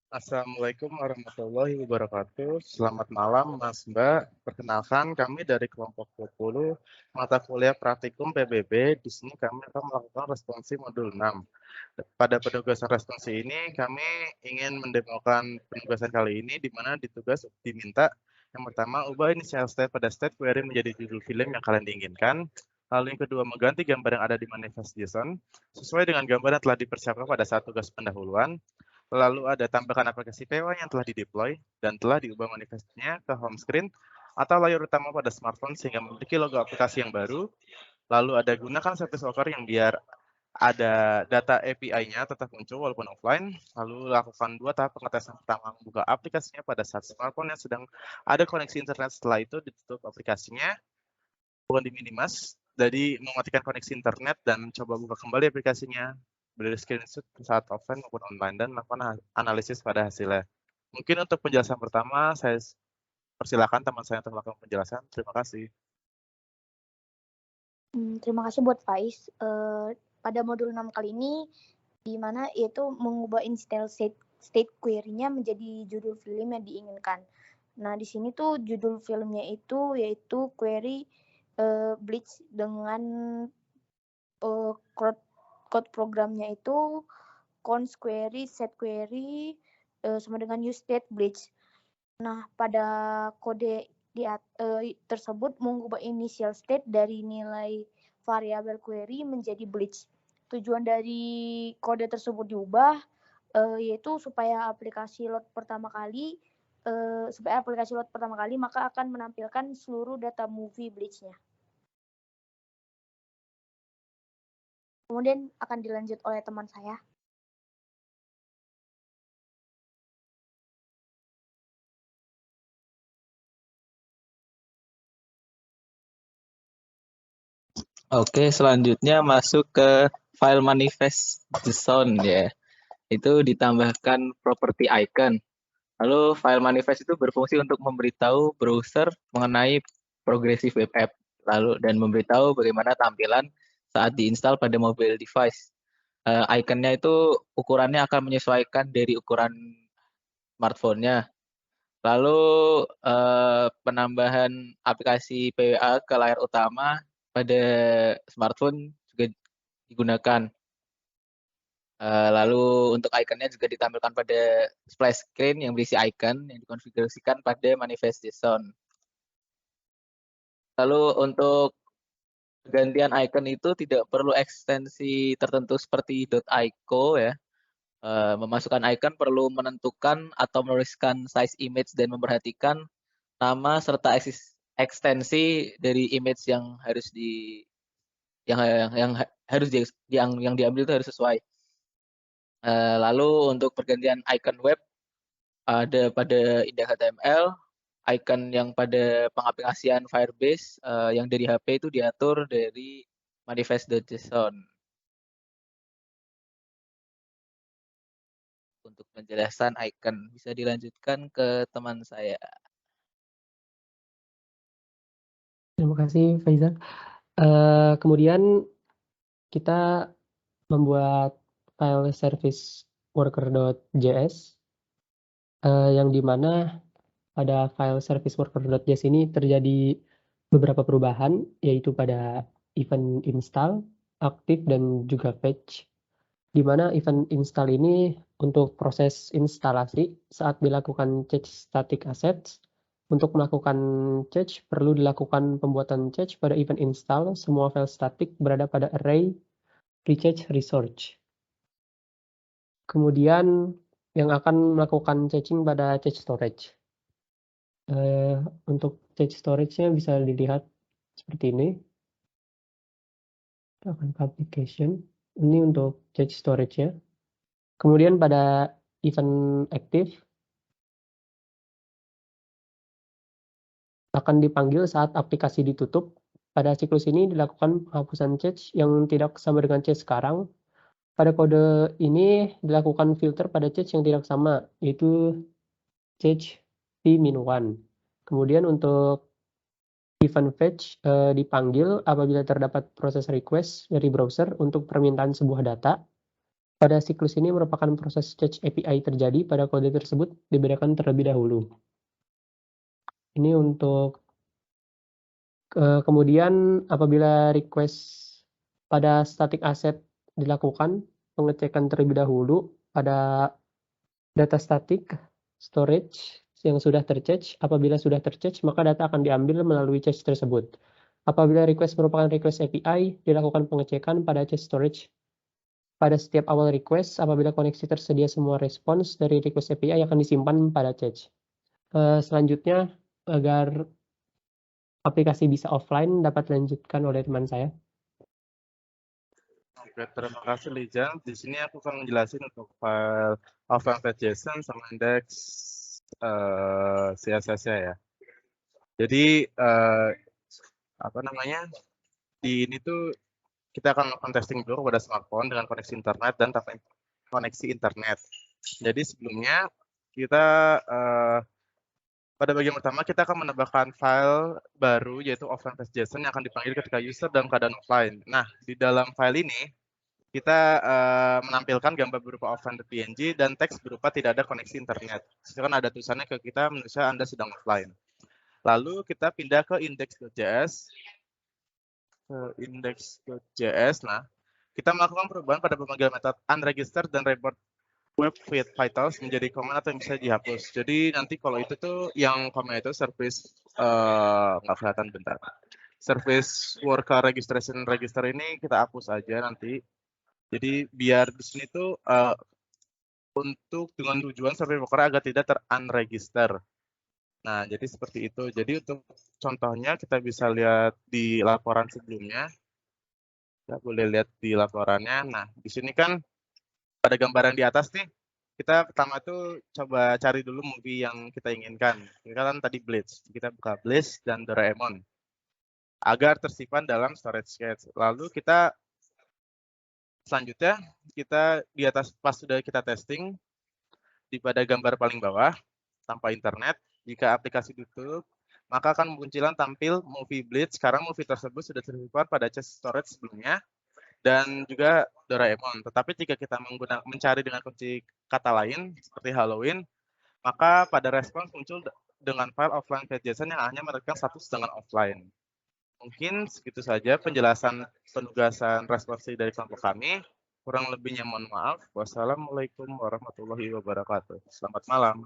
Assalamualaikum warahmatullahi wabarakatuh. Selamat malam, Mas Mbak. Perkenalkan, kami dari kelompok 20 mata kuliah praktikum PBB. Di sini kami akan melakukan responsi modul 6. Pada penugasan responsi ini, kami ingin mendemokan penugasan kali ini, di mana ditugas diminta yang pertama, ubah initial state pada state query menjadi judul film yang kalian diinginkan. Lalu yang kedua, mengganti gambar yang ada di manifest JSON sesuai dengan gambar yang telah dipersiapkan pada saat tugas pendahuluan. Lalu ada tambahkan aplikasi PW yang telah dideploy dan telah diubah manifestnya ke home screen atau layar utama pada smartphone sehingga memiliki logo aplikasi yang baru. Lalu ada gunakan service worker yang biar ada data API-nya tetap muncul walaupun offline. Lalu lakukan 2 tahap pengetesan pertama membuka aplikasinya pada saat smartphone yang sedang ada koneksi internet. Setelah itu ditutup aplikasinya, bukan di minimas. Jadi mematikan koneksi internet dan coba buka kembali aplikasinya, beri screenshot saat offline maupun online dan melakukan analisis pada hasilnya. Mungkin untuk penjelasan pertama saya persilakan teman saya untuk melakukan penjelasan. Terima kasih. Terima kasih buat Faiz. Pada modul 6 kali ini, di mana yaitu mengubah initial state query-nya menjadi judul film yang diinginkan. Nah, di sini tuh judul filmnya itu yaitu query Bleach dengan code programnya itu const query, set query, sama dengan use state Bleach. Nah, pada kode tersebut mengubah initial state dari nilai variabel query menjadi Bleach. Tujuan dari kode tersebut diubah yaitu supaya aplikasi load pertama kali maka akan menampilkan seluruh data movie Bleach-nya. Kemudian akan dilanjut oleh teman saya. Oke, selanjutnya masuk ke file manifest JSON ya. Itu ditambahkan property icon. Lalu file manifest itu berfungsi untuk memberitahu browser mengenai progressive web app, lalu dan memberitahu bagaimana tampilan saat diinstal pada mobile device. Ikonnya itu ukurannya akan menyesuaikan dari ukuran smartphone-nya. Lalu penambahan aplikasi PWA ke layar utama pada smartphone juga digunakan. Lalu untuk ikonnya juga ditampilkan pada splash screen yang berisi icon yang dikonfigurasikan pada manifest JSON. Lalu untuk pergantian icon itu tidak perlu ekstensi tertentu seperti .ico ya. Memasukkan icon perlu menentukan atau menuliskan size image dan memperhatikan nama serta ekstensi dari image yang harus diambil itu harus sesuai. Lalu untuk pergantian icon web ada pada index HTML, icon yang pada pengaplikasian Firebase yang dari HP itu diatur dari manifest.json. Untuk penjelasan icon bisa dilanjutkan ke teman saya. Terima kasih Faizal. Kemudian kita membuat file service worker.js yang dimana pada file service worker.js ini terjadi beberapa perubahan, yaitu pada event install, aktif, dan juga fetch. Di mana event install ini untuk proses instalasi saat dilakukan change static assets. Untuk melakukan change perlu dilakukan pembuatan change pada event install. Semua file static berada pada array rechange resource. Kemudian yang akan melakukan changing pada change storage. Untuk change storage-nya bisa dilihat seperti ini. Kita akan ke application. Ini untuk change storage-nya. Kemudian pada event active akan dipanggil saat aplikasi ditutup. Pada siklus ini dilakukan penghapusan cache yang tidak sama dengan cache sekarang. Pada kode ini dilakukan filter pada cache yang tidak sama, yaitu cache p-1. Kemudian untuk event fetch dipanggil apabila terdapat proses request dari browser untuk permintaan sebuah data. Pada siklus ini merupakan proses change API terjadi pada kode tersebut dibedakan terlebih dahulu. Ini untuk kemudian apabila request pada static asset dilakukan, pengecekan terlebih dahulu pada data static storage yang sudah tercatch. Apabila sudah tercatch, maka data akan diambil melalui cache tersebut. Apabila request merupakan request API, dilakukan pengecekan pada cache storage. Pada setiap awal request, apabila koneksi tersedia semua respons dari request API akan disimpan pada cache. Selanjutnya, agar aplikasi bisa offline, dapat dilanjutkan oleh teman saya. Oke, terima kasih Lijan. Di sini aku akan menjelasin untuk file offline.json sama index CSS-nya ya. Jadi apa namanya? Di ini tuh kita akan melakukan testing dulu pada smartphone dengan koneksi internet dan tanpa koneksi internet. Jadi sebelumnya kita pada bagian pertama kita akan menambahkan file baru yaitu offline.json yang akan dipanggil ketika user dalam keadaan offline. Nah, di dalam file ini kita menampilkan gambar berupa offline.png dan teks berupa tidak ada koneksi internet. Itu kan ada tulisannya ke kita menunjukkan Anda sedang offline. Lalu kita pindah ke index.js. Nah, kita melakukan perubahan pada pemanggilan metode unregistered dan report web vitals menjadi command atau yang bisa dihapus. Jadi nanti kalau itu tuh yang command itu service nggak kelihatan bentar. Service worker registration register ini kita hapus aja nanti. Jadi biar di sini tuh untuk dengan tujuan service worker agar tidak ter-unregister. Nah, jadi seperti itu. Jadi untuk contohnya kita bisa lihat di laporan sebelumnya. Kita boleh lihat di laporannya. Nah, di sini kan pada gambaran di atas nih, kita pertama tuh coba cari dulu movie yang kita inginkan. Kita kan tadi Bleach. Kita buka Bleach dan Doraemon agar tersimpan dalam storage cache. Lalu kita selanjutnya kita di atas pas sudah kita testing di pada gambar paling bawah tanpa internet, jika aplikasi ditutup maka akan munculan tampil movie Bleach. Sekarang movie tersebut sudah tersimpan pada cache storage sebelumnya dan juga Doraemon. Tetapi jika kita mencari dengan kunci kata lain seperti Halloween, maka pada respons muncul dengan file offline.json yang hanya merekam status dengan offline. Mungkin segitu saja penjelasan penugasan responsi dari kelompok kami. Kurang lebihnya mohon maaf. Wassalamualaikum warahmatullahi wabarakatuh. Selamat malam.